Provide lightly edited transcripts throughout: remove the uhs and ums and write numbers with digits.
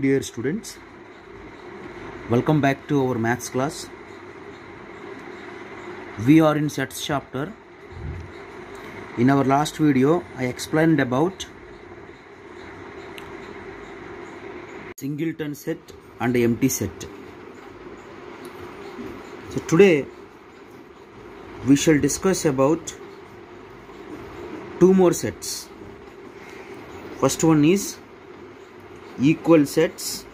Dear students, welcome back to our maths class. We are in sets chapter. In our last video, I explained about singleton set and empty set. So today we shall discuss about two more sets. First one is equal sets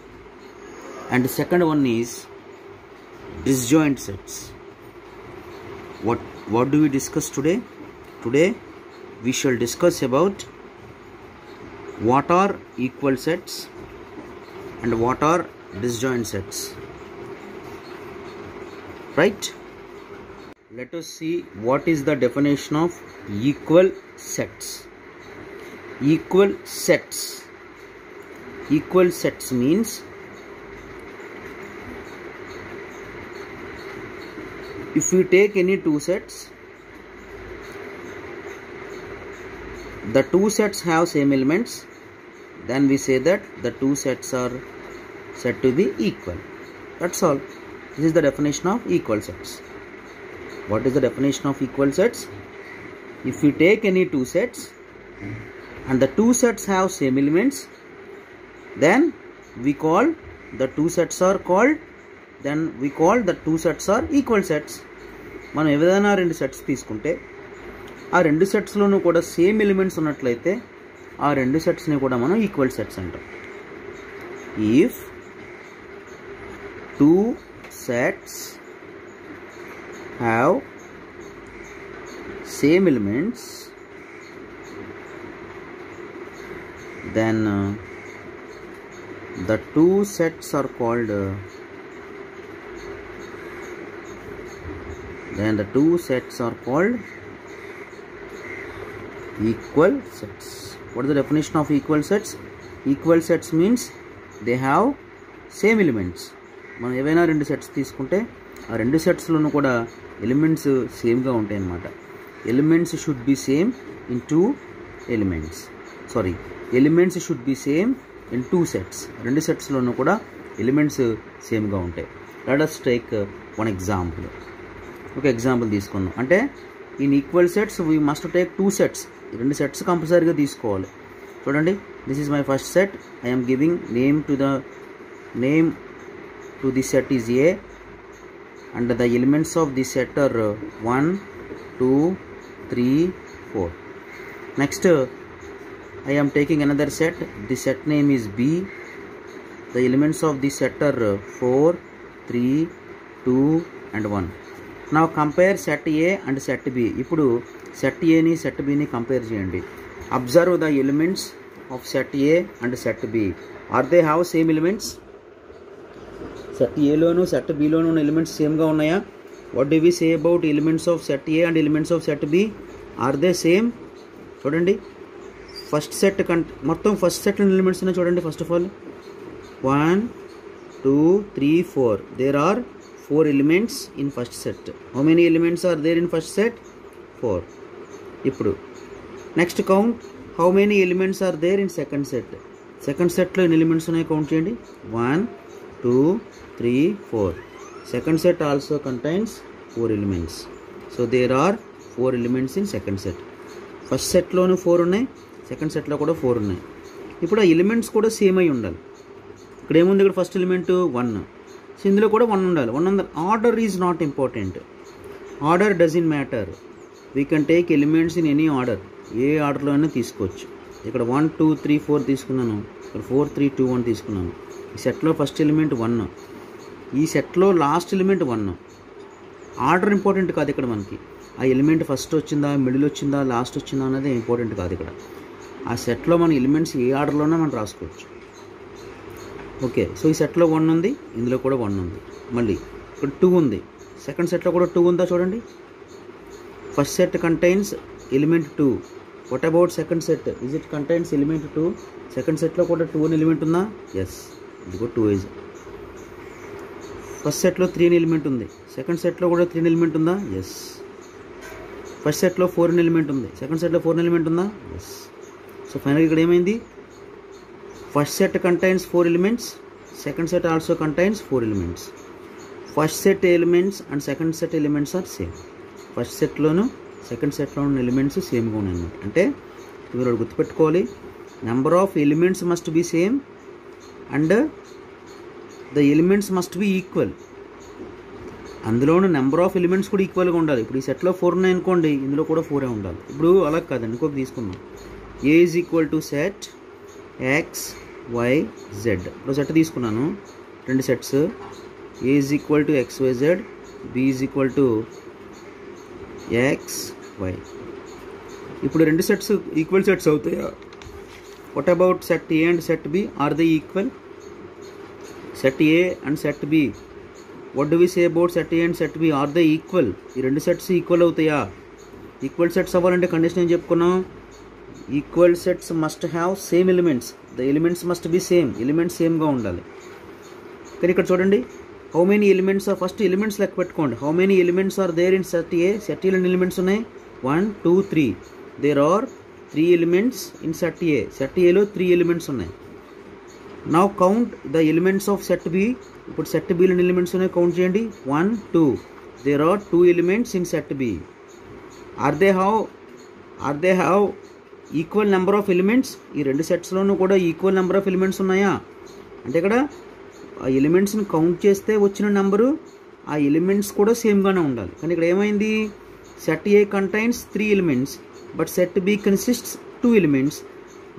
and the second one is disjoint sets. What do we discuss today? Today we shall discuss about what are equal sets and what are disjoint sets. Right? Let us see what is the definition of equal sets. Equal sets. Equal sets means if we take any two sets, the two sets have same elements, then we say that the two sets are said to be equal. That's all. This is the definition of equal sets. What is the definition of equal sets? If we take any two sets and the two sets have same elements, then we call the two sets are called, then we call the two sets are equal sets. మనం ఏదైనా రెండు sets తీసుకుంటే ఆ రెండు సెట్స్లోనూ కూడా same elements ఉన్నట్లయితే ఆ రెండు సెట్స్ని కూడా మనం ఈక్వల్ సెట్స్ అంటాం. If two sets have same elements then the two sets are called equal sets. What is the definition of equal sets? Equal sets means they have same elements. మనం ఏవైనా రెండు sets తీసుకుంటే ఆ రెండు సెట్స్లోనూ కూడా elements సేమ్గా ఉంటాయి అన్నమాట. Elements should be same in two elements. Elements should be same in two sets. రెండు సెట్స్లోనూ కూడా ఎలిమెంట్స్ సేమ్గా ఉంటాయి. Let us take one example. ఒక ఎగ్జాంపుల్ తీసుకున్నాం అంటే in equal sets we must take two sets. రెండు సెట్స్ కంపల్సరీగా తీసుకోవాలి. చూడండి, this is my first set. I'm giving name to the set is A and the elements of the set are 1, 2, 3, 4. Next I am taking another set. The set name is B. The elements of the set are 4, 3, 2 and 1. Now compare set A and set B. ఇప్పుడు set A ని set B ని compare చేయండి. Observe the elements of set A and set B. Are they have same elements? Set A loan set B లోను ఉన్న elements సేమ్గా ఉన్నాయా? What do we say about elements of set A and elements of set B? Are they same? చూడండి, first set మొత్తం first set elements ఉన్నాయి చూడండి. First of all 1, 2, 3, 4. There are 4 elements in first set. How many elements are there in first set? 4. ఇప్పుడు next count how many elements are there in second set. Second సెట్లో ఎన్ని elements ఉన్నాయి count చేయండి. 1, 2, 3, 4. Second set also contains 4 elements. So there are 4 elements in second set. First సెట్లోనూ 4 ఉన్నాయి, second సెట్లో కూడా 4 ఉన్నాయి. ఇప్పుడు ఆ ఎలిమెంట్స్ కూడా సేమ్ అయి ఉండాలి. ఇక్కడ ఏముంది? ఇక్కడ ఫస్ట్ ఎలిమెంట్ 1. సో ఇందులో కూడా 1 ఉండాలి. 1 ఉండాలి. Order is not important. Order doesn't matter. We can take elements in any order. ఏ ఆర్డర్లో అయినా తీసుకోవచ్చు. ఇక్కడ 1, 2, 3, 4 తీసుకున్నాను. ఇక్కడ 4, 3, 2, 1 తీసుకున్నాను. ఈ సెట్లో ఫస్ట్ ఎలిమెంట్ 1. ఈ సెట్లో లాస్ట్ ఎలిమెంట్ 1. ఆర్డర్ ఇంపార్టెంట్ కాదు ఇక్కడ మనకి. ఆ ఎలిమెంట్ ఫస్ట్ వచ్చిందా, మిడిల్ వచ్చిందా, లాస్ట్ వచ్చిందా అనేది ఇంపార్టెంట్ కాదు ఇక్కడ. ఆ సెట్లో మన ఎలిమెంట్స్ ఏ ఆర్డర్లోనే మనం రాసుకోవచ్చు. ఓకే, సో ఈ సెట్లో 1 ఉంది, ఇందులో కూడా 1 ఉంది. మళ్ళీ ఇక్కడ 2 ఉంది. సెకండ్ సెట్లో కూడా 2 ఉందా చూడండి. First set contains element 2. What about second set? Is it contains element 2? Second సెట్లో కూడా 2 అని ఎలిమెంట్ ఉందా? ఎస్, ఇదిగో 2 ఇస్. ఫస్ట్ సెట్లో 3 అని ఎలిమెంట్ ఉంది. సెకండ్ సెట్లో కూడా 3 అని ఎలిమెంట్ ఉందా? ఎస్. ఫస్ట్ సెట్లో 4 అని ఎలిమెంట్ ఉంది. సెకండ్ సెట్లో 4 అని ఎలిమెంట్ ఉందా? ఎస్. సో ఫైనల్గా ఇక్కడ ఏమైంది? First set contains 4 elements, second set also contains 4 elements. First set elements and second set elements are same. First set loan second సెట్లో ఉన్న ఎలిమెంట్స్ సేమ్గా ఉన్నాయి. అంటే మీరు గుర్తుపెట్టుకోవాలి, number of elements must be same and the elements must B equal. అందులోనూ number of elements కూడా ఈక్వల్గా ఉండాలి. ఇప్పుడు ఈ సెట్లో 4 ఉన్నాయి అనుకోండి, ఇందులో కూడా 4 ఉండాలి. ఇప్పుడు అలా కాదండి, ఇంకొక తీసుకుందాం. A is equal to set X Y Z. ఇప్పుడు సెట్ తీసుకున్నాను, 2 sets. A is equal to X Y Z, B is equal to X Y. ఇప్పుడు 2 సెట్స్ ఈక్వల్ సెట్స్ అవుతాయా? What about set A and set B? Are they equal? Set A and set B, what do we say about set A and set B? Are they equal? ఈ 2 sets equal అవుతాయా? Equal sets అవ్వాలంటే condition ఏం చెప్పుకున్నాం? Equal sets must have same elements. The elements must be same. Elements సేమ్గా ఉండాలి. కానీ ఇక్కడ చూడండి, how many elements are, first elements లెక్క పెట్టుకోండి. How many elements are there in set A? Set ఏలో ఎలిమెంట్స్ ఉన్నాయి 1 2 3. There are 3 elements in set A. Set ఏలో 3 ఎలిమెంట్స్ ఉన్నాయి. Now count the elements of set B. ఇప్పుడు set బిలో elements ఉన్నాయి, count చేయండి. 1 2. There are 2 elements in set B. Are they have equal number of elements? ఈ 2 సెట్స్లోనూ కూడా equal number of elements ఉన్నాయా? అంటే ఇక్కడ ఆ ఎలిమెంట్స్ని కౌంట్ చేస్తే వచ్చిన నెంబరు ఆ ఎలిమెంట్స్ కూడా సేమ్గానే ఉండాలి. కానీ ఇక్కడ ఏమైంది? Set A contains 3 elements but set B consists 2 elements.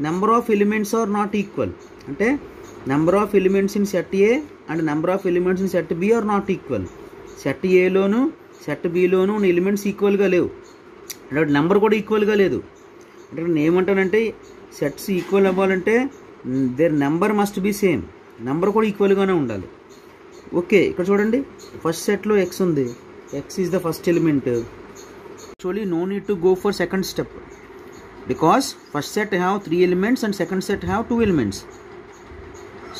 Number of elements are not equal. అంటే number of elements in set A and number of elements in set B are not equal. Set ఏలోను set బిలోను ఉన్న elements ఈక్వల్గా లేవు, అంటే number కూడా ఈక్వల్గా లేదు. అంటే నేను ఏమంటానంటే, సెట్స్ ఈక్వల్ అవ్వాలంటే their number must be same. Number కూడా ఈక్వల్గానే ఉండాలి. ఓకే, ఇక్కడ చూడండి, ఫస్ట్ సెట్లో ఎక్స్ ఉంది. X is the first element. Actually no need to go for second step because first set have 3 elements and second set have 2 elements.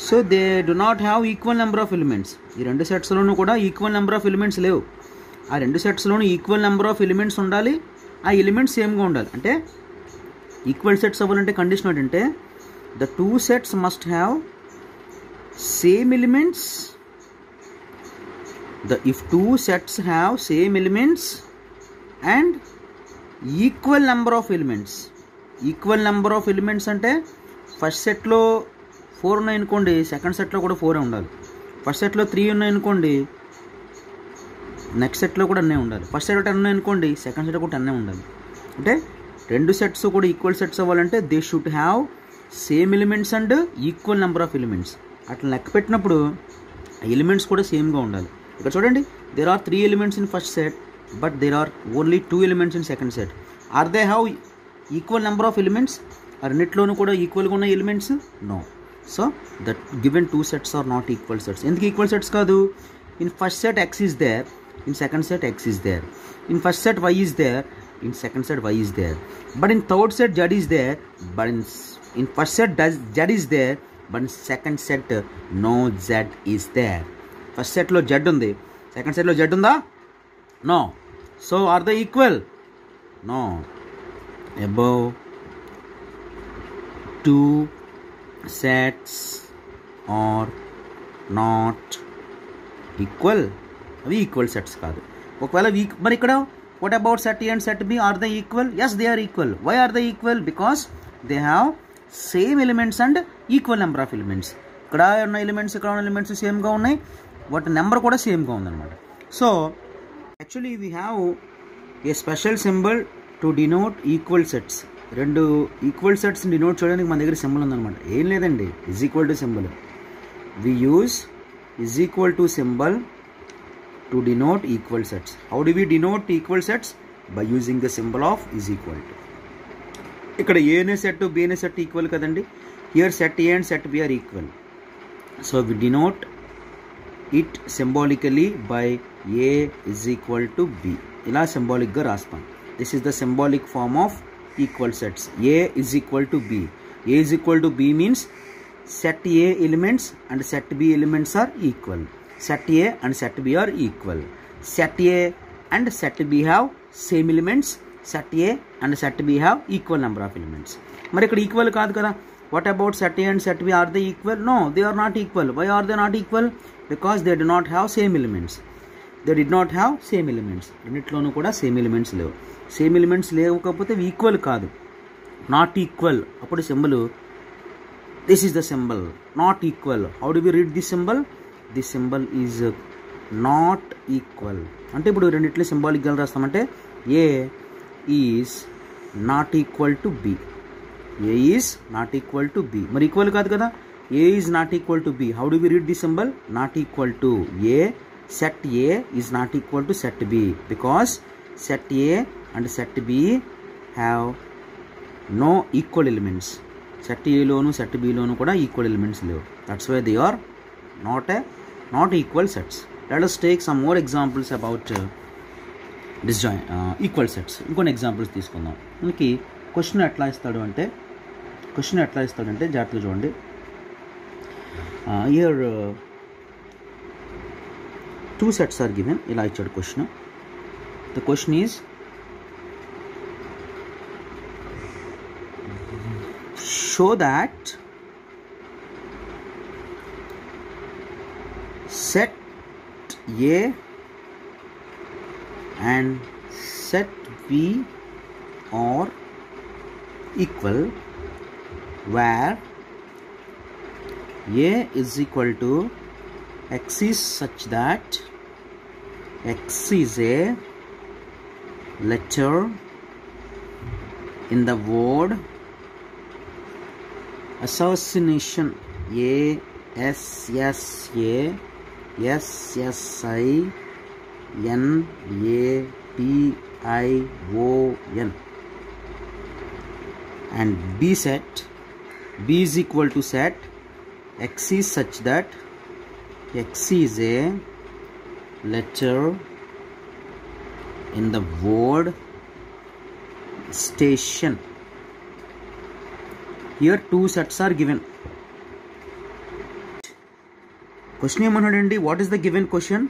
So they do not have equal number of elements. ఈ 2 సెట్స్లోనూ కూడా equal number of elements లేవు. ఆ 2 సెట్స్లోనూ equal number of elements ఉండాలి, ఆ elements సేమ్గా ఉండాలి. అంటే equal sets అవ్వాలంటే కండిషన్ ఏంటంటే, the 2 sets must have same elements. If 2 sets have same elements and equal number of elements. Equal number of elements అంటే ఫస్ట్ సెట్లో 4 ఉన్నాయనుకోండి, సెకండ్ సెట్లో కూడా 4 ఉండాలి. ఫస్ట్ సెట్లో 3 ఉన్నాయనుకోండి, నెక్స్ట్ సెట్లో కూడా అన్నీ ఉండాలి. ఫస్ట్ సెట్లో 10 ఉన్నాయనుకోండి, సెకండ్ సెట్లో కూడా 10 ఉండాలి. అంటే 2 సెట్స్ కూడా ఈక్వల్ సెట్స్ అవ్వాలంటే they should have same elements and equal number of elements. అట్లా లెక్క పెట్టినప్పుడు ఎలిమెంట్స్ కూడా సేమ్గా ఉండాలి. ఇక్కడ చూడండి, there are 3 elements in first set but there are only 2 elements in second set. Are they have equal number of elements? అన్నిట్లోనూ కూడా ఈక్వల్గా ఉన్న elements? No. So that given 2 sets are not equal sets. ఎందుకు equal sets కాదు? In first set X is there, in second set X is there. In first set Y is there, in second set Y is there. But in third set Z is there, but in first set Z is there, but in second set no Z is there. First సెట్లో Z ఉంది, second సెట్లో Z ఉందా? No. So are they equal? No. Above 2 sets are not equal. అవి equal sets కాదు. ఒకవేళ మరి ఇక్కడ what about set A and set B? Are they equal? Yes, they are equal. Why are they equal? Because they have same elements and equal number of elements. ఇక్కడ ఉన్న elements, ఇక్కడ ఉన్న elements సేమ్గా ఉన్నాయి, వాటి నెంబర్ కూడా సేమ్గా ఉందన్నమాట. So actually we have a special symbol to denote equal sets. 2 equal సెట్స్ని డినోట్ చేయడానికి మన దగ్గర సింబల్ ఉందన్నమాట. ఏం లేదండి, is equal to symbol. We use is equal to symbol to denote equal sets. How do we denote equal sets? By using the symbol of is equal to. ఇక్కడ A అనే set B అనే set equal కదండి. Here set A and set B are equal. So we denote it symbolically by A is equal to B. ఇలా సింబాలిక్గా రాస్తాం. This is the symbolic form of equal sets. A is equal to B. A is equal to B means set A elements and set B elements are equal. Set A and set B are equal. Set A and set B have same elements. Set A and set B have equal number of elements. మరి ఇక్కడ equal కాదు కదా, What about set A and set B? Are they equal? No, they are not equal. Why are they not equal? Because they do not have same elements. They did not have same elements. రెండిట్లోనూ కూడా same elements లేవు. Same elements లేకపోతే equal కాదు, not equal. అప్పుడు symbol, this is the symbol, not equal. How do we read this symbol? This symbol is not equal. అంటే ఇప్పుడు రెండిట్లో symbolic గా రాస్తామంటే A is not equal to B. A is not equal to B. మరి equal కాదు కదా. A is not equal to B. How do we read the symbol? Not equal to A. Set A is not equal to set B because set A and set B have no equal elements. Set A loan set B లోను కూడా equal elements లేవు. That's why they are not equal sets. Let us take some more examples about disjoint equal sets. ఇంకొన్ని examples తీసుకుందాం. మనకి question ఎట్లా ఇస్తాడంటే జాగ్రత్తగా చూడండి. Here two sets are given. ఇలా ఇచ్చాడు question. The question is, show that set A and set B are equal where A is equal to X is such that X is a letter in the word assassination. A S S A S S I N A T I O N. And B set, B is equal to set X is such that X is a letter in the word station. Here two sets are given. Question ఏమన్నాడండి? What is the given question?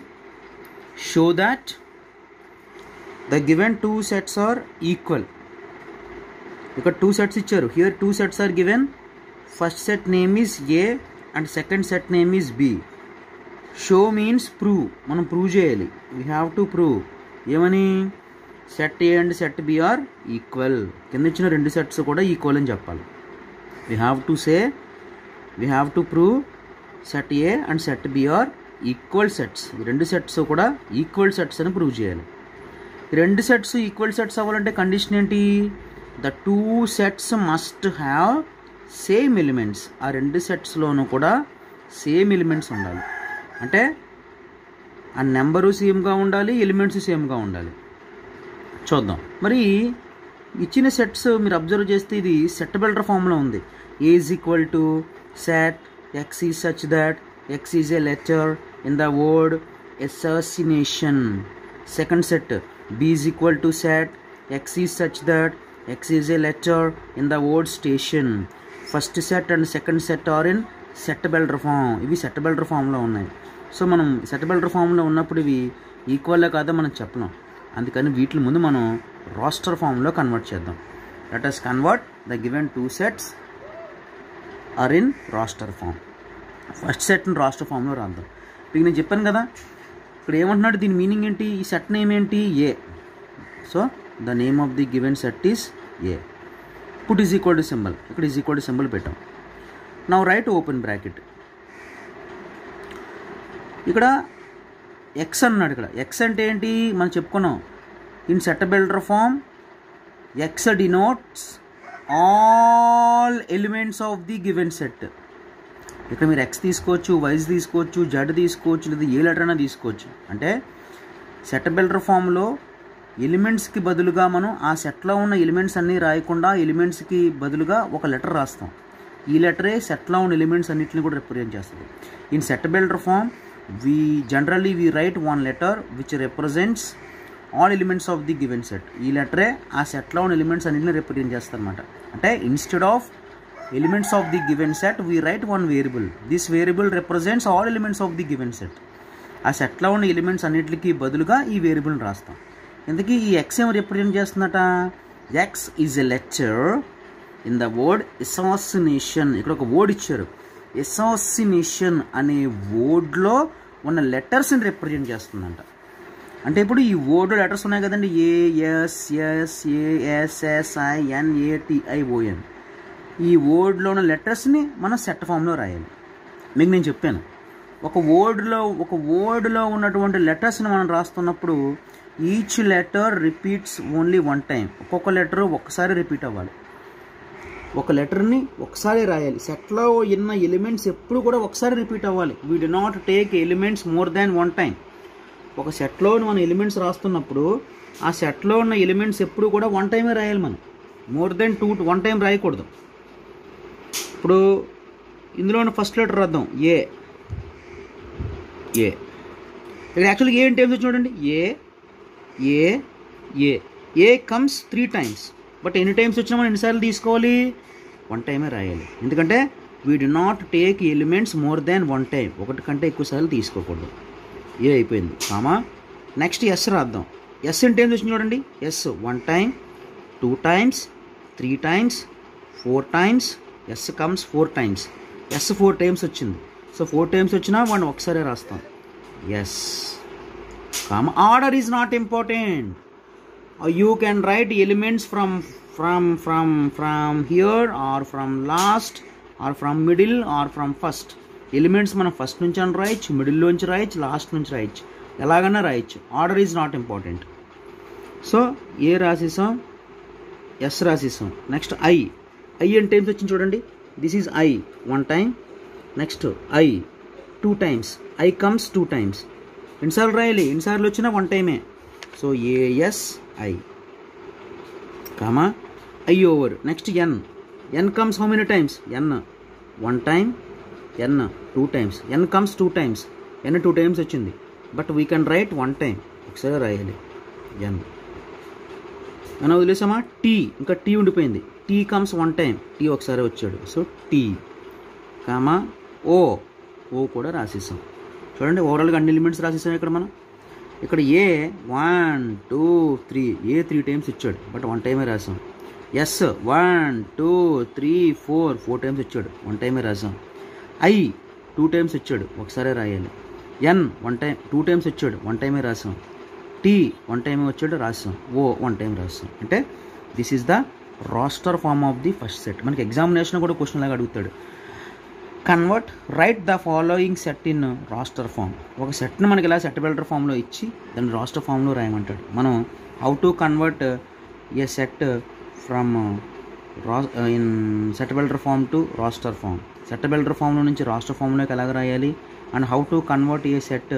Show that the given two sets are equal. ఇక్కడ two sets ఇచ్చారు. Here two sets are given. First set name is A and second set name is B. Show means prove. మనం prove చేయాలి. We have to prove. ఏమని? Set A and set B are equal. కింద ఇచ్చిన రెండు sets కూడా equal అని చెప్పాలి. We have to prove set A and set B are equal sets. ఈ రెండు సెట్స్ కూడా ఈక్వల్ సెట్స్ అని ప్రూవ్ చేయాలి. ఈ రెండు సెట్స్ ఈక్వల్ సెట్స్ అవ్వాలంటే కండిషన్ ఏంటి? The two sets must have same elements. ఆ రెండు సెట్స్లోనూ కూడా సేమ్ ఎలిమెంట్స్ ఉండాలి. అంటే ఆ నెంబరు సేమ్గా ఉండాలి, ఎలిమెంట్స్ సేమ్గా ఉండాలి. చూద్దాం. మరి ఇచ్చిన సెట్స్ మీరు అబ్జర్వ్ చేస్తే ఇది సెట్ బిల్డర్ ఫామ్లో ఉంది. A is equal to set X is such that X is a letter in the word assassination. Second set B is equal to set X is such that X is a letter in the word station. First set and second set are in set builder form. ఇవి set builder ఫామ్లో ఉన్నాయి. So మనం set builder ఫామ్లో ఉన్నప్పుడు ఇవి equal కాదో మనం చెప్పలేం. అందుకని వీటి ముందు మనం రాస్టర్ ఫామ్లో కన్వర్ట్ చేద్దాం. Let us convert the given two sets are in roster form. First సెట్ని రాస్టర్ ఫామ్లో రాద్దాం. ఇప్పుడు నేను చెప్పాను కదా, ఇక్కడ ఏమంటున్నాడు, దీని మీనింగ్ ఏంటి? ఈ సెట్ నేమ్ ఏంటి? A. So the name of the given set is A. Put is equal to symbol. ఇక్కడ ఈజ్ ఈక్వల్ టు సింబల్ పెట్టాం. Now write open bracket. ఇక్కడ ఎక్స్ అన్నాడు. ఇక్కడ ఎక్స్ అంటే ఏంటి మనం చెప్పుకున్నాం. In set builder form X denotes all elements of the given set. ఇక్కడ మీరు ఎక్స్ తీసుకోవచ్చు, వైజ్ తీసుకోవచ్చు, జెడ్ తీసుకోవచ్చు, లేదా ఏ లెటర్ అయినా తీసుకోవచ్చు. అంటే సెట్ బిల్డర్ ఫామ్లో ఎలిమెంట్స్కి బదులుగా మనం ఆ సెట్లో ఉన్న ఎలిమెంట్స్ అన్నీ రాయకుండా ఎలిమెంట్స్కి బదులుగా ఒక లెటర్ రాస్తాం. ఈ లెటరే సెట్లో ఉన్న ఎలిమెంట్స్ అన్నింటిని కూడా రిప్రజెంట్ చేస్తుంది. In set builder form we generally write one letter which represents all elements of the given set. ఈ లెటరే ఆ సెట్లో ఉన్న ఎలిమెంట్స్ అన్నింటిని రిప్రజెంట్ చేస్తారు అనమాట. అంటే instead of elements of the given set we write one variable. This variable represents all elements of the given set. ఆ సెట్లో ఉన్న ఎలిమెంట్స్ అన్నింటికి బదులుగా ఈ వేరియబుల్ని రాస్తాం. ఇందుకీ ఈ ఎక్స్ ఏమో రిప్రజెంట్ చేస్తుందట? X is a letter in the word assassination, ఇక్కడ ఒక వర్డ్ ఇచ్చారు. అసాసినేషన్ అనే వర్డ్లో ఉన్న లెటర్స్ని రిప్రజెంట్ చేస్తుందంట. అంటే ఇప్పుడు ఈ వర్డ్లో లెటర్స్ ఉన్నాయి కదండి, ASSASSINATION. ఈ వర్డ్లో ఉన్న లెటర్స్ని మనం సెట్ ఫామ్లో రాయాలి. మీకు నేను చెప్పాను, ఒక వర్డ్లో ఉన్నటువంటి లెటర్స్ని మనం రాస్తున్నప్పుడు each letter repeats only one time. ఒక్కొక్క లెటర్ ఒక్కసారి రిపీట్ అవ్వాలి. ఒక లెటర్ని ఒకసారి రాయాలి. సెట్లో ఉన్న ఎలిమెంట్స్ ఎప్పుడు కూడా ఒకసారి రిపీట్ అవ్వాలి. We do not take elements more than one time. ఒక సెట్లో మనం ఎలిమెంట్స్ రాస్తున్నప్పుడు ఆ సెట్లో ఉన్న ఎలిమెంట్స్ ఎప్పుడు కూడా వన్ టైమే రాయాలి. మనం మోర్ దెన్ వన్ టైం రాయకూడదు. ఇప్పుడు ఇందులో ఉన్న ఫస్ట్ లెటర్ రాద్దాం, ఏ. ఇక్కడ యాక్చువల్గా ఏ టైమ్స్ వచ్చి చూడండి, ఏ కమ్స్ 3 times. బట్ ఎన్ని టైమ్స్ వచ్చినా మనం ఎన్నిసార్లు తీసుకోవాలి? వన్ టైమే రాయాలి. ఎందుకంటే we do not take elements more than one time. ఒకటి కంటే ఎక్కువ సార్లు తీసుకోకూడదు. ఏ అయిపోయింది, కామా. నెక్స్ట్ ఎస్ రాద్దాం. ఎస్ ఎన్ని టైమ్స్ వచ్చింది చూడండి, S 1 time, 2 times, 3 times, 4 times. S comes 4 times. S 4 times వచ్చింది. సో 4 times వచ్చినా మనం ఒకసారి రాస్తాం, S, comma. Order is not important. You can write elements from here, or from last, or from middle, or from first. Elements మనం first నుంచి అని రాయొచ్చు, మిడిల్లోంచి రాయొచ్చు, లాస్ట్ నుంచి రాయొచ్చు, ఎలాగైనా రాయొచ్చు. Order is not important. So A రాసేసాం, ఎస్ రాసేసాం. నెక్స్ట్ ఐ ఎన్ని టైమ్స్ వచ్చింది చూడండి, this is I 1 time. Next I 2 times. I comes 2 times. ఎన్నిసార్లు రాయాలి? ఎన్నిసార్లు వచ్చినా వన్ టైమే. So ASI, comma, I over. Next N comes how many times? N 1 time, N 2 times. N comes 2 times. N 2 times వచ్చింది. But we can write 1 time. ఒకసారి రాయాలి N. మనం వదిలేసామా? టీ, ఇంకా టీ ఉండిపోయింది. T comes 1 time. టీ ఒకసారి వచ్చాడు. So tea, comma, ఓ కూడా రాసేసాం. చూడండి, ఓవరాల్గా అన్ని ఎలిమెంట్స్ రాసేసాం ఇక్కడ మనం. ఇక్కడ ఏ 1 2 3, ఏ 3 times ఇచ్చాడు, బట్ 1 time రాసాం. ఎస్ 1 2 3 4 times ఇచ్చాడు, 1 time రాసాం. ఐ 2 times ఇచ్చాడు, ఒకసారి రాయాలి. ఎన్ 2 times ఇచ్చాడు, 1 time రాసాం. టీ 1 time వచ్చాడు, రాసాం. ఓ 1 time రాసాం. అంటే this is the roster form of the first set. మనకి ఎగ్జామినేషన్ కూడా క్వశ్చన్ లాగా అడుగుతాడు, convert write the following set in roster form. ఒక సెట్ని మనకి ఇలా సెట్ బిల్డర్ ఫామ్లో ఇచ్చి దాన్ని రాస్టర్ ఫామ్లో రాయమంటాడు. మనం how to convert a set from in set builder form to roster form. Set builder ఫామ్లో నుంచి రాస్టర్ ఫామ్లోకి ఎలాగ రాయాలి, and how to convert a set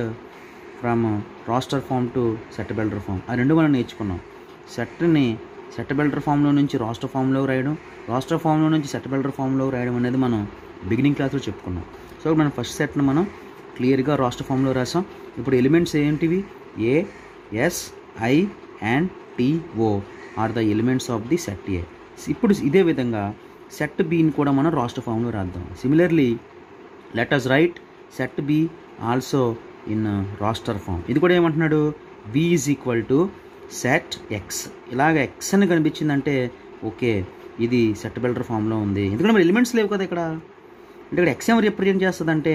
from roster form to set builder form. ఆ రెండు మనం నేర్చుకున్నాం. సెట్ని సెట్ బిల్డర్ ఫామ్లో నుంచి రాస్టర్ ఫామ్లో రాయడం, రాస్టర్ ఫామ్లో నుంచి సెట్ బిల్డర్ ఫామ్లో రాయడం అనేది మనం బిగినింగ్ క్లాస్లో చెప్పుకున్నాం. సో మనం ఫస్ట్ సెట్ను మనం క్లియర్గా రాస్టర్ ఫామ్లో రాసాం. ఇప్పుడు ఎలిమెంట్స్ ఏంటివి? A, S, I and TO are the elements of the set A. ఇప్పుడు ఇదే విధంగా సెట్ బిని కూడా మనం రాస్టర్ ఫామ్లో రాద్దాం. Similarly let us write set B also in roster form. ఇది కూడా ఏమంటున్నాడు, B is equal to set X. ఇలాగ ఎక్స్ అని కనిపించిందంటే ఓకే, ఇది సెట్ బిల్డర్ ఫామ్లో ఉంది. ఎందుకంటే మరి ఎలిమెంట్స్ లేవు కదా ఇక్కడ. అంటే ఇక్కడ ఎక్స్ ఏం రిప్రజెంట్ చేస్తుంది?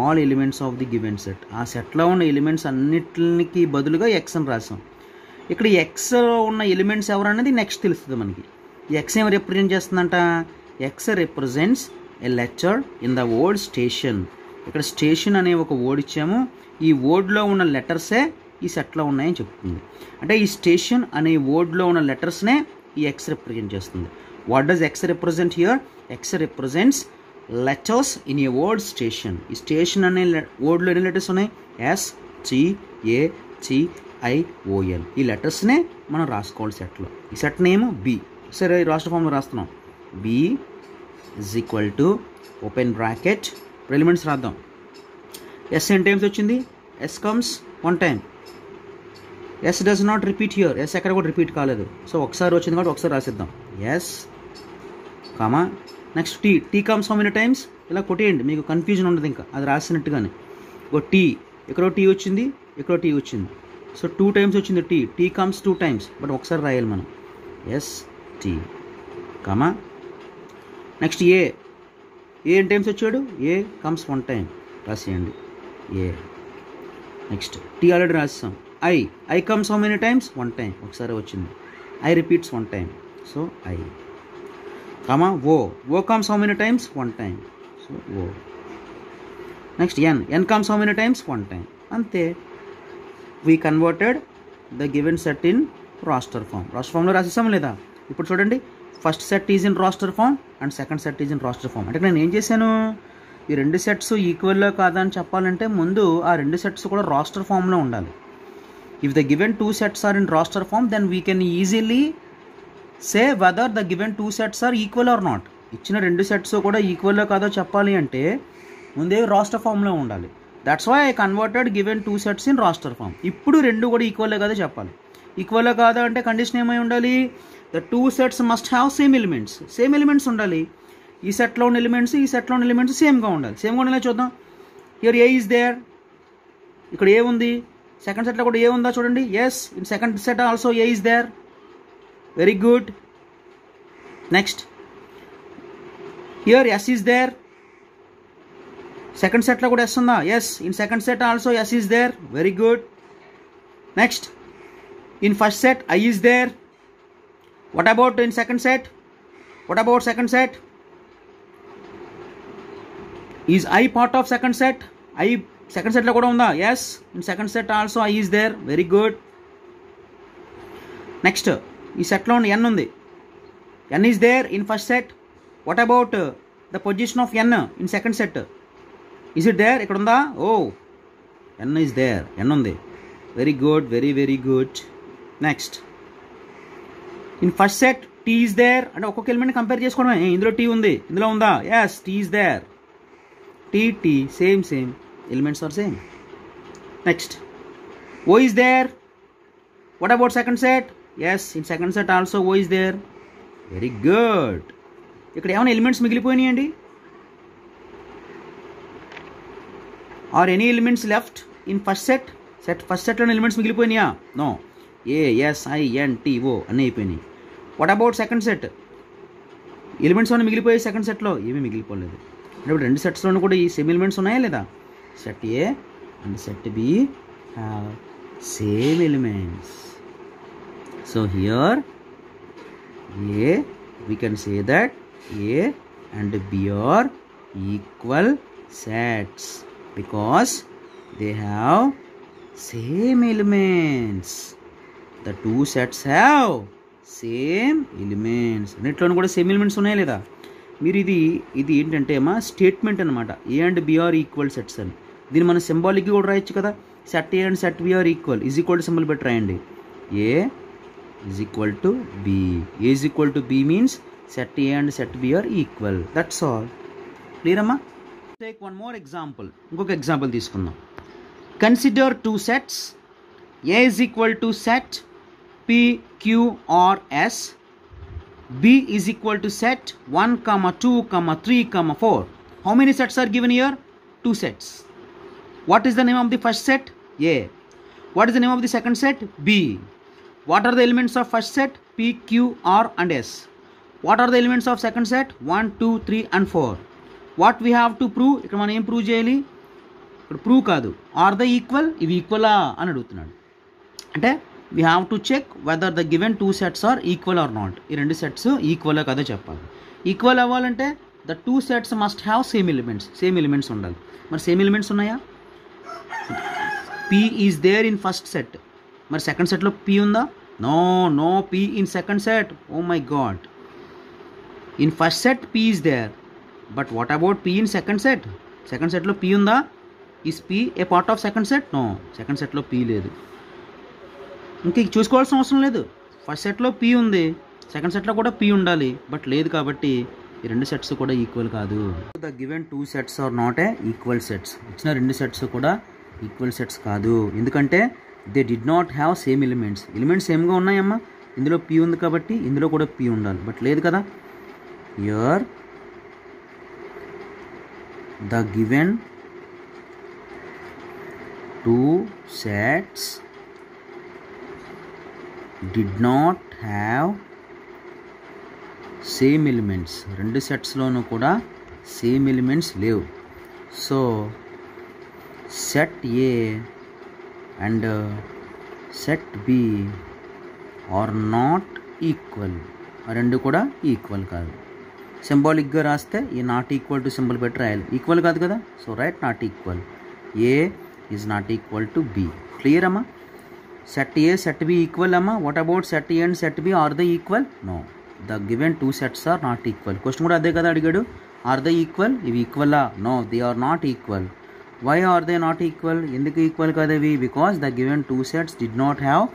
All elements of the given set. ఆ సెట్లో ఉన్న ఎలిమెంట్స్ అన్నిటికి బదులుగా ఎక్స్ అని రాసాం. ఇక్కడ ఎక్స్లో ఉన్న ఎలిమెంట్స్ ఎవరు అనేది నెక్స్ట్ తెలుస్తుంది మనకి. ఈ ఎక్స్ ఏం రిప్రజెంట్ చేస్తుందంట, X represents a letter in the word station. ఇక్కడ స్టేషన్ అనే ఒక వర్డ్ ఇచ్చాము. ఈ వర్డ్లో ఉన్న లెటర్సే ఈ సెట్లో ఉన్నాయని చెప్తుంది. అంటే ఈ స్టేషన్ అనే వర్డ్లో ఉన్న లెటర్స్నే ఈ ఎక్స్ రిప్రజెంట్ చేస్తుంది. What does X represent here? X represents letters in a word station. ఈ స్టేషన్ అనే వర్డ్లో ఎన్ని లెటర్స్ ఉన్నాయి? STACHION. ఈ లెటర్స్నే మనం రాసుకోవాలి సెట్లో. ఈ సెట్ నేమ్ బి. సరే, రాస్టర్ ఫామ్లో రాస్తున్నాం. B is equal to open bracket, elements రాద్దాం. ఎస్ ఎన్ని టైమ్స్ వచ్చింది? S comes 1 time. S does not repeat here. S ఎక్కడ కూడా రిపీట్ కాలేదు. సో ఒకసారి వచ్చింది కాబట్టి ఒకసారి రాసిద్దాం, S, comma. Next T comes how many times? ఇలా కొట్టేయండి, మీకు కన్ఫ్యూజన్ ఉండదు. ఇంకా అది రాసినట్టుగానే ఒక టీ, ఇక్కడ టీ వచ్చింది, ఇక్కడ టీ వచ్చింది. సో 2 times వచ్చింది టీ కమ్స్ 2 times. బట్ ఒకసారి రాయాలి మనం, ST, కామా. నెక్స్ట్ ఏ ఎన్ని టైమ్స్ వచ్చాడు, ఏ కమ్స్ 1 టైం రాసేయండి ఏ. నెక్స్ట్ టీ ఆల్రెడీ రాస్తాం. I comes how many times 1 time ఒకసారి వచ్చింది. I repeats 1 time so I. Comma O comes how many times 1 time so O. Next N comes how many times 1 time. అంతే, we converted the given set in roster form. Roster ఫామ్లో రాసేసాం లేదా? ఇప్పుడు చూడండి, first set is in roster form and second set is in roster form. అంటే నేను ఏం చేశాను, ఈ రెండు సెట్స్ ఈక్వల్లో కాదా అని చెప్పాలంటే ముందు ఆ రెండు సెట్స్ కూడా రాస్టర్ ఫామ్లో ఉండాలి. If the given 2 sets are in roster form then we can easily say whether the given 2 sets are equal or not. ఇచ్చిన రెండు సెట్స్ కూడా ఈక్వల్లో కాదో చెప్పాలి అంటే ముందే రాస్టర్ ఫామ్లో ఉండాలి. That's why I converted given 2 sets in roster form. ఇప్పుడు రెండు కూడా ఈక్వల్లో కాదో చెప్పాలి. ఈక్వల్లో కాదా అంటే కండిషన్ ఏమై ఉండాలి, the 2 sets must have same elements. Same elements ఉండాలి. ఈ సెట్లో ఉన్న ఎలిమెంట్స్ ఈ సెట్లో ఉన్న ఎలిమెంట్స్ సేమ్గా ఉండాలి. సేమ్గా ఉండాలి చూద్దాం. హియర్ ఏ ఈజ్ దేర్, ఇక్కడ ఏ ఉంది. సెకండ్ సెట్లో కూడా ఏ ఉందా చూడండి. Yes, in second set also A is there. Very good. Next here S is there. Second సెట్లో కూడా ఎస్ ఉందా. Yes, in second set also S is there. Very good. Next in first set I is there. What about in second set? What about second set? Is I part of second set? I second set lo kuda unda. Yes, in second set also I is there. Very good. Next, ee set lo n undi. N is there in first set. What about the position of n in second set? Is it there? Ikkada unda. Oh, n is there. N undi. Very good. Very very good. Next, in first set T is there. అంటే ఒక్కొక్క element compare చేసుకోవడమే. ఇందులో tea ఉంది, ఇందులో ఉందా. Yes, T is there. T same elements are same. Next O is there. What about second set? Yes, in second set also O is there. Very good. ఇక్కడ ఏమైనా ఎలిమెంట్స్ మిగిలిపోయినాయండి? Are any elements left in first set? First సెట్లోని elements మిగిలిపోయినాయా? No. A S I N T O అన్నీ అయిపోయినాయి. What about second set? Elements ఏమైనా మిగిలిపోయాయి సెకండ్ సెట్లో? ఏమీ మిగిలిపోలేదు. అంటే ఇప్పుడు రెండు సెట్స్లోనూ కూడా ఈ సేమ్ ఎలిమెంట్స్ ఉన్నాయా లేదా? Set A and set B have same elements. So here A we can say that A and B are equal sets because they have same elements. The 2 sets have same elements. అన్నిట్లోనూ కూడా same elements ఉన్నాయా లేదా? మీరు ఇది ఏంటంటే అమ్మా statement అనమాట. A and B are equal sets అని. దీన్ని మనం సింబాలిక్గా కూడా రాయొచ్చు కదా. Set A and set B are equal. Is equal to symbol పెట్టి రాయండి. A is equal to B. A is equal to B means set A and set B are equal. That's all. Clear అమ్మా? Take one more example. ఇంకొక example తీసుకుందాం. Consider 2 sets. A is equal to set P, Q or S. B is equal to set 1, 2, 3, 4. How many sets are given here? 2 sets. What is the name of the first set? A. What is the name of the second set? B. What are the elements of first set? P, Q, R and S. What are the elements of second set? 1, 2, 3 and 4. What we have to prove? ఇక్కడ మనం ఏం prove చేయాలి? ఇక్కడ prove కాదు. Are the equal? ఇవి ఈక్వలా అని అడుగుతున్నాడు. అంటే we have to check whether the given 2 sets are equal or not. ఈ రెండు సెట్స్ ఈక్వల్ కదా చెప్పాలి. ఈక్వల్ అవ్వాలంటే the 2 sets must have same elements ఉండాలి. మరి సేమ్ ఎలిమెంట్స్ ఉన్నాయా? P is there in first set. మరి సెకండ్ సెట్లో పీ ఉందా? No P in second set. Oh my God. In first set P is there. But what about P in second set? Second సెట్లో P ఉందా? Is P a part of second set? No, second సెట్లో P లేదు. ఇంక చూసుకోవాల్సిన అవసరం లేదు. First సెట్లో P ఉంది, సెకండ్ సెట్లో కూడా పీ ఉండాలి. బట్ లేదు కాబట్టి ఈ రెండు సెట్స్ కూడా ఈక్వల్ కాదు. The given 2 sets are not a equal sets. ఇచ్చిన రెండు సెట్స్ కూడా ఈక్వల్ సెట్స్ కాదు. ఎందుకంటే they did not have same elements. Elements సేమ్గా ఉన్నాయమ్మా. ఇందులో పీ ఉంది కాబట్టి ఇందులో కూడా పీ ఉండాలి. బట్ లేదు కదా. Here the given 2 sets did not have same elements, రెండు సెట్స్లోనూ కూడా సేమ్ ఎలిమెంట్స్ లేవు. So set A and set B are not equal. రెండు కూడా ఈక్వల్ కాదు. సింబాలిక్గా రాస్తే ఈ నాట్ ఈక్వల్ టు సింబల్ పెట్టి రాయాలి. ఈక్వల్ కాదు కదా, so write not equal. A is not equal to B. Clear అమ్మా? Set A set B equal అమ్మా. What about set A and set B, are the equal? No, the given two sets are not equal. Question కూడా అదే కదా అడిగాడు. Are the equal? ఇవి ఈక్వలా? No, they are not equal. Why are they not equal? ఎందుకు ఈక్వల్ కాదు అవి? Because the given two sets did not have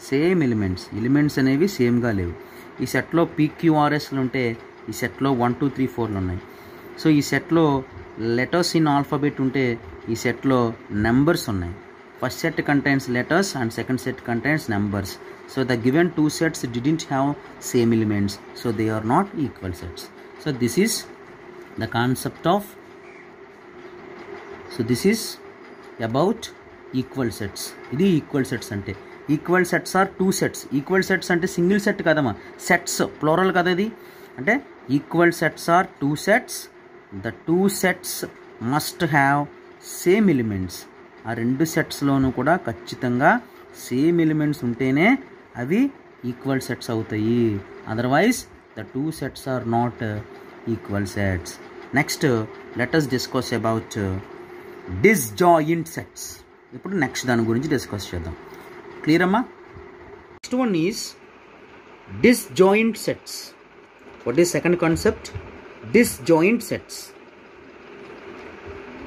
same elements. Elements అనేవి సేమ్గా లేవు. ఈ సెట్లో పీక్యూఆర్ఎస్లు ఉంటే ఈ సెట్లో 1 2 3 4లు ఉన్నాయి. సో ఈ సెట్లో లెటర్స్ ఇన్ ఆల్ఫాబెట్ ఉంటే ఈ సెట్లో నెంబర్స్ ఉన్నాయి. First set contains letters and second set contains numbers. So the given two sets didn't have same elements, so they are not equal sets. So this is the concept of, so this is about equal sets. ఇది equal sets అంటే. Equal sets are two sets. Equal sets అంటే single set కదమ్మా, sets plural కదా ఇది. అంటే equal sets are two sets. The two sets must have same elements. ఆ రెండు సెట్స్లోనూ కూడా ఖచ్చితంగా సేమ్ ఎలిమెంట్స్ ఉంటేనే అవి ఈక్వల్ సెట్స్ అవుతాయి. Otherwise the two sets are not equal sets. Next let us discuss about disjoint sets. ఇప్పుడు నెక్స్ట్ దాని గురించి డిస్కస్ చేద్దాం. క్లియర్ అమ్మా? Next one is disjoint sets. What is second concept? Disjoint sets.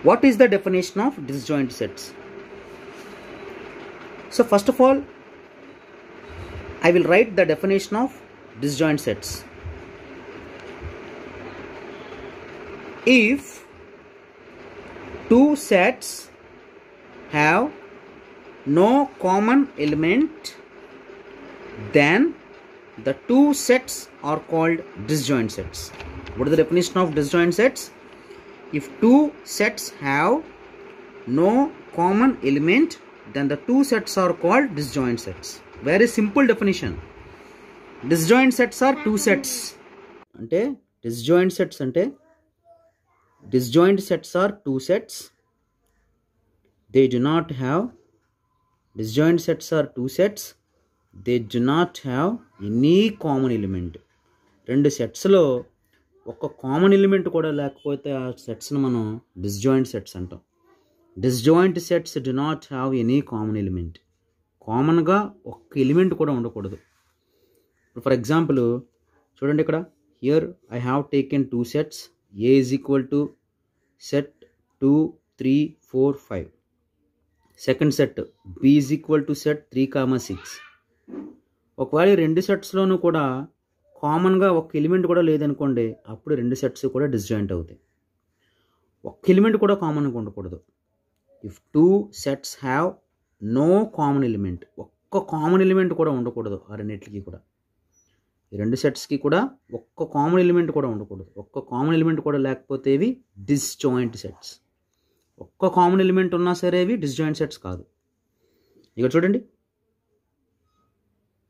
What is the definition of disjoint sets? So first of all, I will write the definition of disjoint sets. If two sets have no common element, then the two sets are called disjoint sets. What is the definition of disjoint sets? If two sets have no common element, then the two sets are called disjoint sets. Very simple definition. Disjoint sets are two sets. Ante disjoint sets ante disjoint sets are two sets. They do not have, disjoint sets are two sets. They do not have any common element. రెండు సెట్స్లో ఒక common element కూడా లేకపోతే ఆ సెట్స్ని మనం disjoint sets అంటాం. Disjoint sets do not have any common element. కామన్గా ఒక్క ఎలిమెంట్ కూడా ఉండకూడదు. ఫర్ ఎగ్జాంపుల్ చూడండి, ఇక్కడ here I have taken two sets. A is equal to set 2 3 4 5. Second set B is equal to set 3 6. ఒకవేళ రెండు సెట్స్లోనూ కూడా కామన్గా ఒక ఎలిమెంట్ కూడా లేదనుకోండి, అప్పుడు రెండు సెట్స్ కూడా డిస్జాయింట్ అవుతాయి. ఒక్క ఎలిమెంట్ కూడా కామన్గా ఉండకూడదు. If two sets have no common element, ఒక్క కామన్ ఎలిమెంట్ కూడా ఉండకూడదు ఆ రెండింటికి కూడా. ఈ రెండు సెట్స్కి కూడా ఒక్క కామన్ ఎలిమెంట్ కూడా ఉండకూడదు. ఒక్క కామన్ ఎలిమెంట్ కూడా లేకపోతే ఇవి డిస్జాయింట్ సెట్స్. ఒక్క కామన్ ఎలిమెంట్ ఉన్నా సరే ఇవి డిస్జాయింట్ సెట్స్ కాదు. ఇక్కడ చూడండి,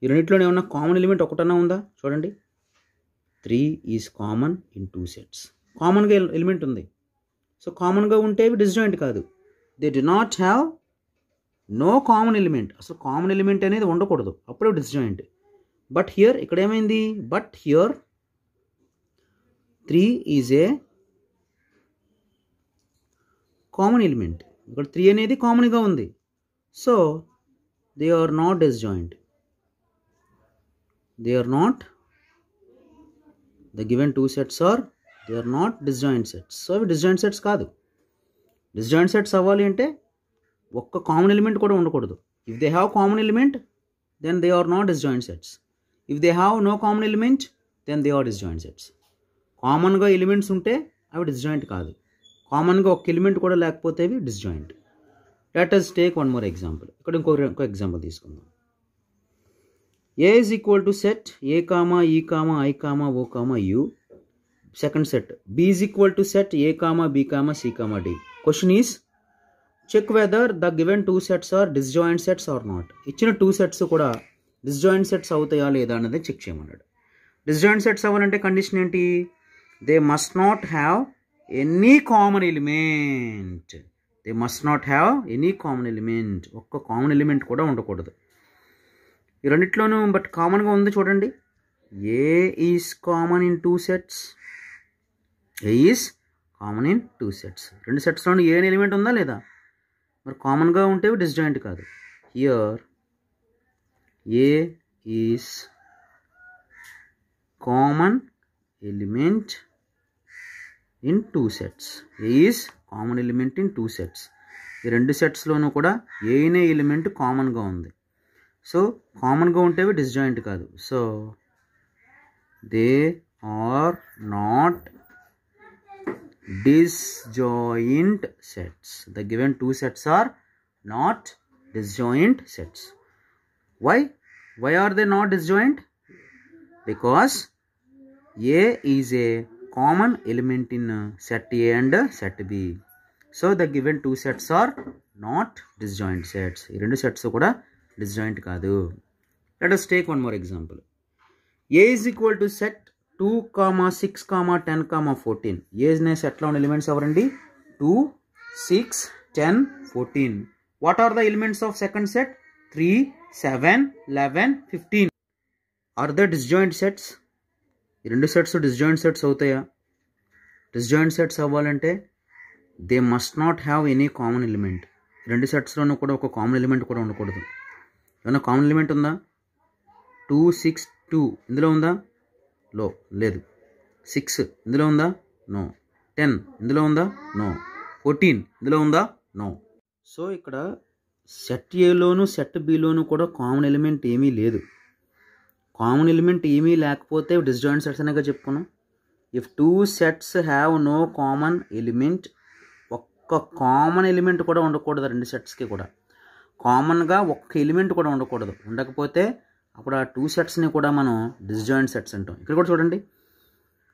ఈ రెండింటిలోనే ఏమన్నా కామన్ ఎలిమెంట్ ఒకటన్నా ఉందా? చూడండి, 3 is common in two sets. కామన్గా ఎలిమెంట్ ఉంది. సో కామన్గా ఉంటే ఇవి డిస్జాయింట్ కాదు. They do not have no common element. అసలు కామన్ ఎలిమెంట్ అనేది ఉండకూడదు, అప్పుడే డిస్జాయింట్. బట్ హియర్ ఇక్కడ ఏమైంది? But here 3 is a common element. ఇక్కడ 3 అనేది కామన్గా ఉంది. So they are not disjoint. They are not, the given two sets are, they are not disjoint sets. So disjoint sets కాదు. disjoint sets అవ్వాలి అంటే ఒక్క కామన్ ఎలిమెంట్ కూడా ఉండకూడదు. If they have common element, then they are not disjoint sets. If they have no common element, then they are disjoint sets. కామన్గా elements ఉంటే అవి disjoint కాదు. కామన్గా ఒక ఎలిమెంట్ కూడా లేకపోతే అవి disjoint. Let us take one more example. ఇక్కడ ఇంకో ఎగ్జాంపుల్ తీసుకుందాం. A is equal to set A comma E comma I comma O comma U. Second set B is equal to set A comma B comma C comma D. Question is, check whether the given two sets are disjoint sets or not. ఇచ్చిన two sets కూడా disjoint sets అవుతాయా లేదా అన్నది check చేయమన్నాడు. Disjoint sets అవ్వాలంటే condition ఏంటి? They must not have any common element. They must not have any common element. ఒక్క common element కూడా ఉండకూడదు ఈ రెండిట్లోనూ. బట్ కామన్గా ఉంది చూడండి. A is common in 2 sets. A is common in 2 sets. 2 setsలోనూ ఏ ఎలిమెంట్ ఉందా లేదా? మరి కామన్గా ఉంటే డిస్జాయింట్ కాదు. Here A is common element in 2 sets. A is common element in 2 sets. ఈ 2 setsలోనూ కూడా ఏనే ఎలిమెంట్ కామన్గా ఉంది. సో కామన్గా ఉంటేవి డిస్జాయింట్ కాదు. So they are not disjoint sets. The given 2 sets are not disjoint sets. Why are they not disjoint? Because A is a common element in set A and set B. So the given 2 sets are not disjoint sets. ఈ రెండు sets కూడా disjoint కాదు. Let us take one more example. A is equal to set 2, 6, 10, 14. ఏ అనే సెట్లో ఉన్న elements ఎవరండి? 2, 6, 10, 14. What are the elements of second set? 3, 7, 11, 15. Are the disjoint sets? ఈ రెండు సెట్స్ డిస్జాయింట్ సెట్స్ అవుతాయా? డిస్జాయింట్ సెట్స్ అవ్వాలంటే they must not have any common element. రెండు సెట్స్లోనూ కూడా ఒక కామన్ ఎలిమెంట్ కూడా ఉండకూడదు. ఏమన్నా కామన్ ఎలిమెంట్ ఉందా? 2, 6, 2 ఇందులో ఉందా? లేదు. 6 ఇందులో ఉందా? నో. 10 ఇందులో ఉందా? నో. 14 ఇందులో ఉందా? నో. సో ఇక్కడ సెట్ ఏలోను సెట్ బిలోను కూడా కామన్ ఎలిమెంట్ ఏమీ లేదు. కామన్ ఎలిమెంట్ ఏమీ లేకపోతే డిస్జాయింట్ సెట్స్ అనేగా చెప్పుకున్నాం. If 2 sets have no common element, ఒక్క కామన్ ఎలిమెంట్ కూడా ఉండకూడదు. 2 setsకి కూడా కామన్గా ఒక్క ఎలిమెంట్ కూడా ఉండకూడదు. ఉండకపోతే అప్పుడు ఆ 2 setsని కూడా మనం డిస్జాయింట్ సెట్స్ అంటాం. ఇక్కడ కూడా చూడండి,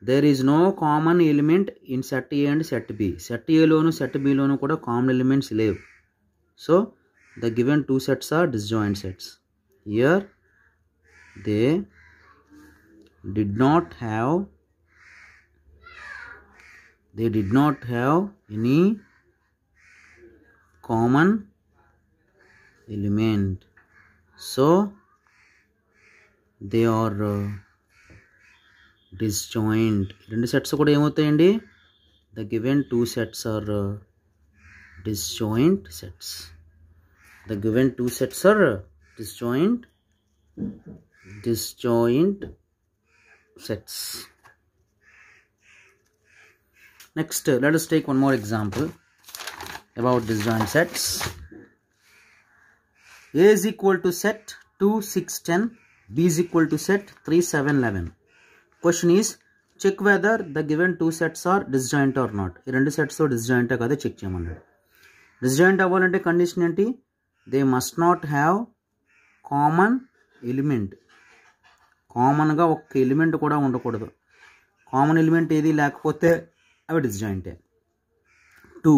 there is no common element in set A and set B. Set ఏలోను సెట్ బిలోను కూడా కామన్ ఎలిమెంట్స్ లేవు. So the given 2 sets are disjoint sets. Here they did not have any common element. So they are disjoint. రెండు sets కూడా ఏమవుతాయండి? The given 2 sets are disjoint sets. The given 2 sets are disjoint sets. Next, let us take one more example about disjoint sets. A is equal to set 2, 6, 10. B is equal to set 3, 7, 11. Question is, check whether the given 2 sets are disjoint or not. ఈ రెండు sets disjoint కదా check చేయమన్నాడు. Disjoint అవ్వాలంటే condition ఏంటి? They must not have common element. కామన్గా ఒక్క element కూడా ఉండకూడదు. కామన్ ఎలిమెంట్ ఏది లేకపోతే అవి డిస్జాయింటే. 2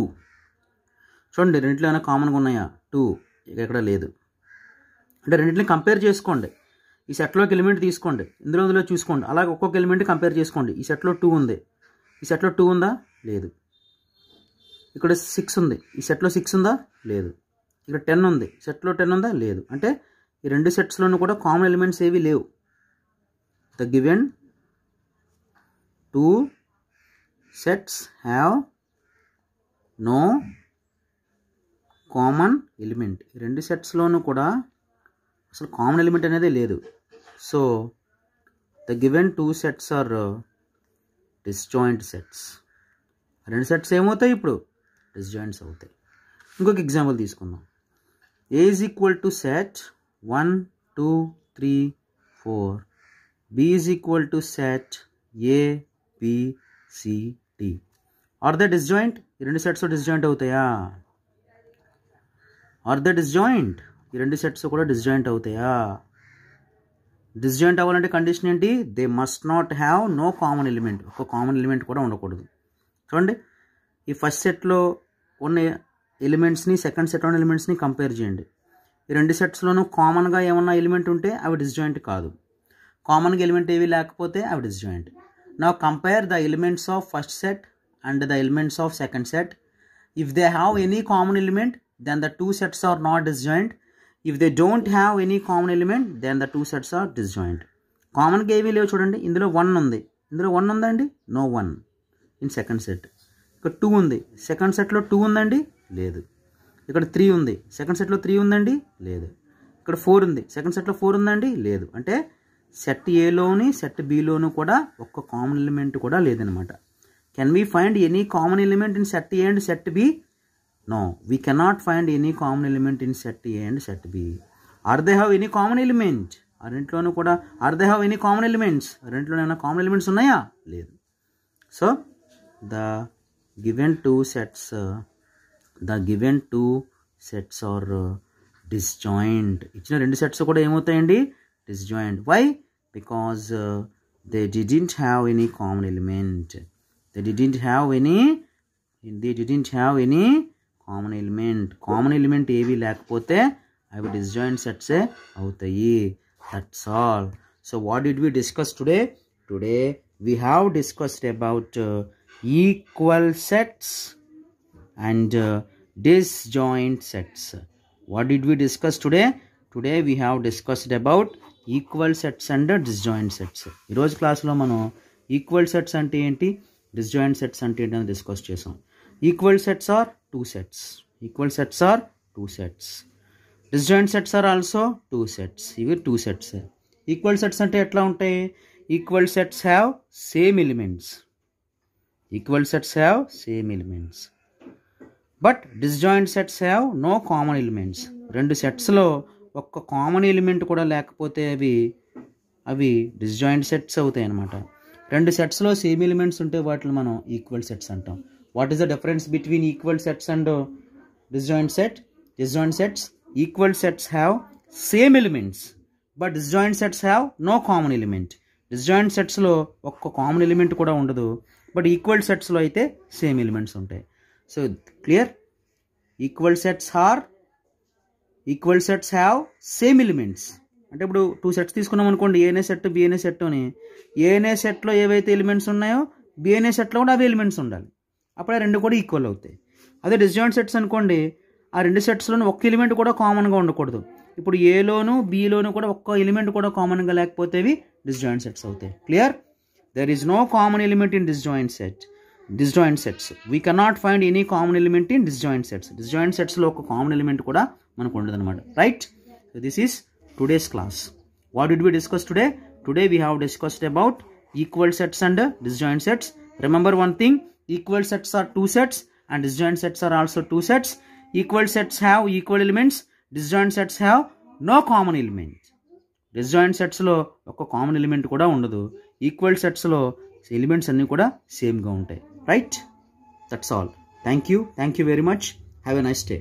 చూడండి, రెండిట్లో ఏమైనా కామన్గా ఉన్నాయా? 2 ఎక్కడ లేదు. అంటే రెండింటిని కంపేర్ చేసుకోండి. ఈ సెట్లోకి ఎలిమెంట్ తీసుకోండి, ఇందులో చూసుకోండి. అలాగే ఒక్కొక్క ఎలిమెంట్ కంపేర్ చేసుకోండి. ఈ సెట్లో 2 ఉంది, ఈ సెట్లో 2 ఉందా? లేదు. ఇక్కడ 6 ఉంది, ఈ సెట్లో 6 ఉందా? లేదు. ఇక్కడ 10 ఉంది, సెట్లో 10 ఉందా? లేదు. అంటే ఈ రెండు సెట్స్లోనూ కూడా కామన్ ఎలిమెంట్స్ ఏవి లేవు. The given 2 sets have no common element. ఈ రెండు సెట్స్లోనూ కూడా అసలు కామన్ ఎలిమెంట్ అనేది లేదు. So the given 2 sets are disjoint sets. రెండు సెట్స్ ఏమవుతాయి? ఇప్పుడు డిస్జాయింట్స్ అవుతాయి. ఇంకొక ఎగ్జాంపుల్ తీసుకుందాం. A is equal to set 1, 2, 3, 4. B is equal to set A, B, C, D. Are they disjoint? ఈ రెండు సెట్స్ డిస్జాయింట్ అవుతాయా? Are they disjoint? ఈ రెండు సెట్స్ కూడా డిస్జాయింట్ అవుతాయా? డిస్జాయింట్ అవ్వాలంటే కండిషన్ ఏంటి? They must not have no common element. ఒక కామన్ ఎలిమెంట్ కూడా ఉండకూడదు. చూడండి, ఈ ఫస్ట్ సెట్లో ఉన్న ఎలిమెంట్స్ని సెకండ్ సెట్లో ఉన్న ఎలిమెంట్స్ని కంపేర్ చేయండి. ఈ రెండు సెట్స్లోనూ కామన్గా ఏమన్నా ఎలిమెంట్ ఉంటే అవి డిస్జాయింట్ కాదు. కామన్గా ఎలిమెంట్ ఏవి లేకపోతే అవి disjoint. Now compare the elements of first set and the elements of second set. If they have any common element then the two sets are not disjoint. If they don't have any common element then the two sets are disjoint. కామన్గా ఏవీ లేవు చూడండి. ఇందులో 1 ఉంది. ఇందులో 1 ఉందండి, no 1 in second set. ఇక్కడ 2 ఉంది, సెకండ్ సెట్లో 2 ఉందండి, లేదు. ఇక్కడ 3 ఉంది, సెకండ్ సెట్లో 3 ఉందండి, లేదు. ఇక్కడ 4 ఉంది, సెకండ్ సెట్లో 4 ఉందండి, లేదు. అంటే సెట్ ఏలోని సెట్ బిలోను కూడా ఒక్క కామన్ ఎలిమెంట్ కూడా లేదనమాట. Can we find any common element in set A and set B? No, we cannot find any common element in set A and set B. Are they have any common element? ఆ రెంట్లోనూ కూడా are they have any common elements? రెంట్లోనే ఏమైనా common elements ఉన్నాయా? లేదు. So the given two sets are disjoint. ఇచ్చిన రెండు sets కూడా ఏమవుతాయండి? Disjoint. Why? Because they didn't have any common element. They didn't have any common element. Common element ఏవి లేకపోతే అవి డిస్జాయింట్ సెట్సే అవుతాయి. That's all. So what did we discuss today? Today we have discussed about equal sets and disjoint sets. What did we discuss today? Today we have discussed about equal sets and disjoint sets. ఈ రోజు క్లాస్లో మనం equal sets అంటే ఏంటి, disjoint sets అంటే ఏంటి అని discuss చేసాం. Equal sets are two sets. Equal sets are two sets. Disjoint sets are also two sets. ఇవి టూ సెట్స్. ఈక్వల్ సెట్స్ అంటే ఎట్లా ఉంటాయి? Equal sets have same elements. Equal sets have same elements. But disjoint sets have no common elements. రెండు సెట్స్లో ఒక్క common element కూడా లేకపోతే అవి డిస్జాయింట్ సెట్స్ అవుతాయి అన్నమాట. రెండు సెట్స్లో సేమ్ ఎలిమెంట్స్ ఉంటే వాటిని మనం ఈక్వల్ సెట్స్ అంటాం. What is the difference between equal sets and disjoint set? Disjoint sets, equal sets have same elements, but disjoint sets have no common element. Disjoint sets లో ఒక్క common element కూడా ఉండదు, but equal సెట్స్లో అయితే same elements ఉంటాయి. So clear? Equal sets have same elements. అంటే ఇప్పుడు two sets తీసుకున్నాం అనుకోండి, ఏనే సెట్ బిఏనే సెట్ అని. ఏనే సెట్లో ఏవైతే ఎలిమెంట్స్ ఉన్నాయో బిఏనే సెట్లో కూడా అవి ఎలిమెంట్స్ ఉండాలి. అప్పుడు ఆ రెండు కూడా ఈక్వల్ అవుతాయి. అదే డిస్జాయింట్ సెట్స్ అనుకోండి, ఆ రెండు సెట్స్లోనూ ఒక్క ఎలిమెంట్ కూడా కామన్గా ఉండకూడదు. ఇప్పుడు ఏలోను బిలోను కూడా ఒక్క ఎలిమెంట్ కూడా కామన్గా లేకపోతే అవి డిస్జాయింట్ సెట్స్ అవుతాయి. Clear? There is no common element in disjoint sets. We cannot find any common element in disjoint sets. Disjoint సెట్స్లో ఒక కామన్ ఎలిమెంట్ కూడా మనకు ఉండదు అనమాట. Right? So this is today's class. What did we discuss today? Today we have discussed about equal sets and disjoint sets. Remember one thing, equal sets are two sets and disjoint sets are also two sets. Equal sets have equal elements, disjoint sets have no common element. Disjoint sets లో ఒక common element కూడా ఉండదు. Equal sets లో elements అన్ని కూడా same గా ఉంటాయి. Right? That's all. Thank you very much. Have a nice day.